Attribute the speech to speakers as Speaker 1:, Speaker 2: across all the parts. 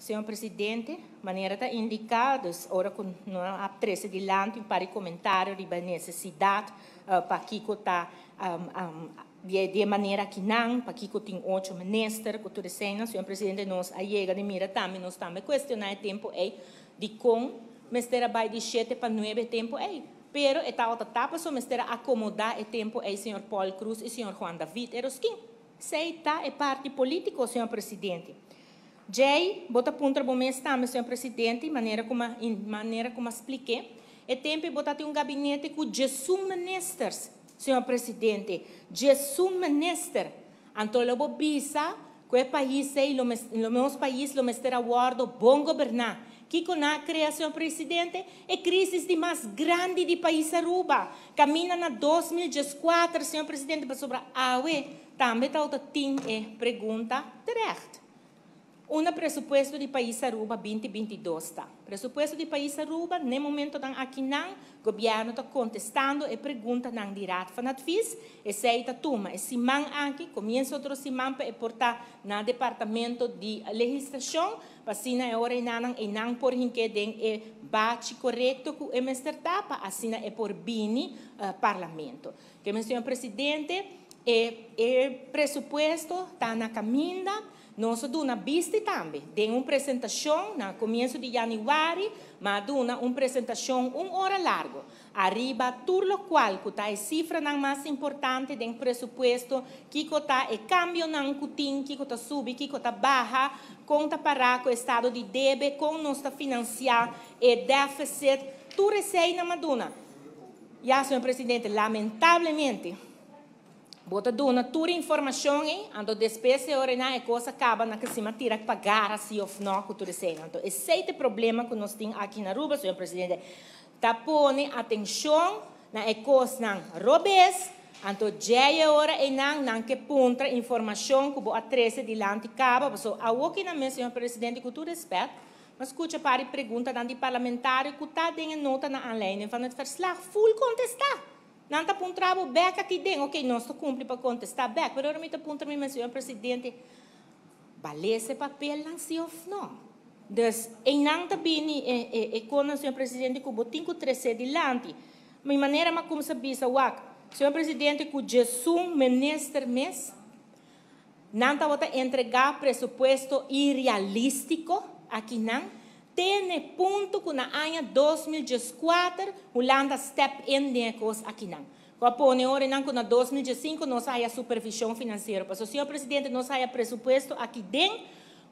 Speaker 1: Senhor Presidente, maneira está indicada, ora com a pressa de lante para comentário de necessidade para que está de maneira que não, para que tem 8 ministros, que tudo isso, Senhor Presidente, nós chega de mira também, nós também questionar o tempo de como mestre vai de 7 para 9 tempo pero está outra etapa só mestre acomodar o tempo Senhor Paul Cruz e Senhor Juan David Eroskin. Sei tá é parte político, Senhor Presidente. Jay, bota ponta bom mês também, Senhor Presidente, maneira como expliquei. É tempo botar um gabinete com 18 ministros, Senhor Presidente. 18 ministros. Então, eu vou bisa que o país no nosso país, o mestre aguardo bom governar. Que com a criação, Presidente, é crise de mais grande do país Aruba. Caminha na 2014, Senhor Presidente, para sobre a AUE. Também está outra pergunta direta. Presupuesto do país Aruba 2022 está. Presupuesto do país Aruba, no momento que aqui não, o governo está contestando e pergunta não direto para nós, e se está toma. E se man aqui, começa outro semana para portar no departamento de legislação, para assim na hora e não por que den é bate correto com o mestre tapa, assim é por bini parlamento. Que senhor presidente, o presupuesto está na caminha. Nós damos uma vista também, de uma apresentação no começo de janeiro, mas damos uma apresentação 1 hora larga. Arriba tudo o qual está a cifra mais importante do presupuesto, que está o cambio não cutim, que está sube, que está baixa, conta para com o estado de débito, com nossa financiar e déficit, tudo isso aí na Maduna. Já, senhor presidente, lamentavelmente, bota dona toda informação ando despesa ora na coisa acaba na que se tira pagar assim ou não com tudo isso então esse é o problema que nós temos aqui na Aruba, senhor presidente, tá pone atenção na coisa não robes então já é hora e não que ponta informação que boa 13 de lante acaba so a aqui na mesa, senhor presidente, com todo respeito, mas escuta para pergunta dan di parlamentário que tá dando nota na online van het verslag full contestar. Não está apontando back aqui dentro, ok, nós estamos cumprindo para contestar back, mas eu não estou apontando, senhor presidente, vale esse papel não se ou não. Então, não está bem, quando o senhor presidente, que eu tenho que trazer adiante, mas maneira como se bisa, senhor presidente, que Jesus ministro mês, não está entregar presupuesto irrealístico aqui não. Tem ponto que na ano 2014 Holanda step in de coisa aqui não. Quando ora não que na 2005 nós há supervisão financeira, mas o senhor presidente nós há presupuesto aqui dentro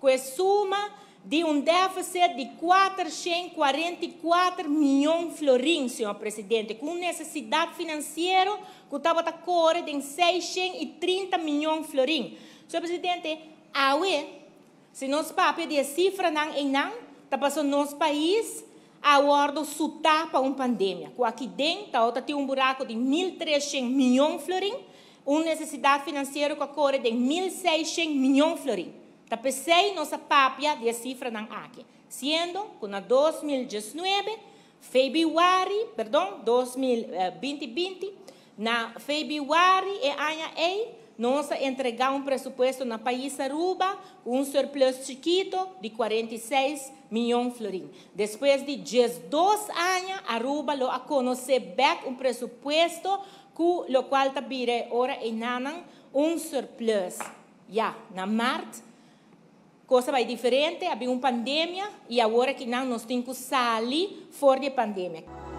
Speaker 1: com a soma de déficit de 444 milhões de florins, senhor presidente, com necessidade financeira que estava a correr de 630 milhões de florins. Senhor presidente, se nós papel de cifra não está passando nosso país a ordem sutar para uma pandemia. Aqui dentro tem buraco de 1.300 milhões de florins, uma necessidade financeira que ocorre de 1.600 milhões de florins. Está pensando nossa papia de cifra não aqui. Sendo que na 2019, 2020, na fevereiro e ano nós entregamos presupuesto no país Aruba com um surplus chiquito de 46 milhões de florins. Depois de 12 anos, Aruba lo a conhecer bem presupuesto com o qual está vira ora e nanang surplus. Já, na março, coisa vai diferente, havia uma pandemia e agora que não nós temos que sair fora da pandemia.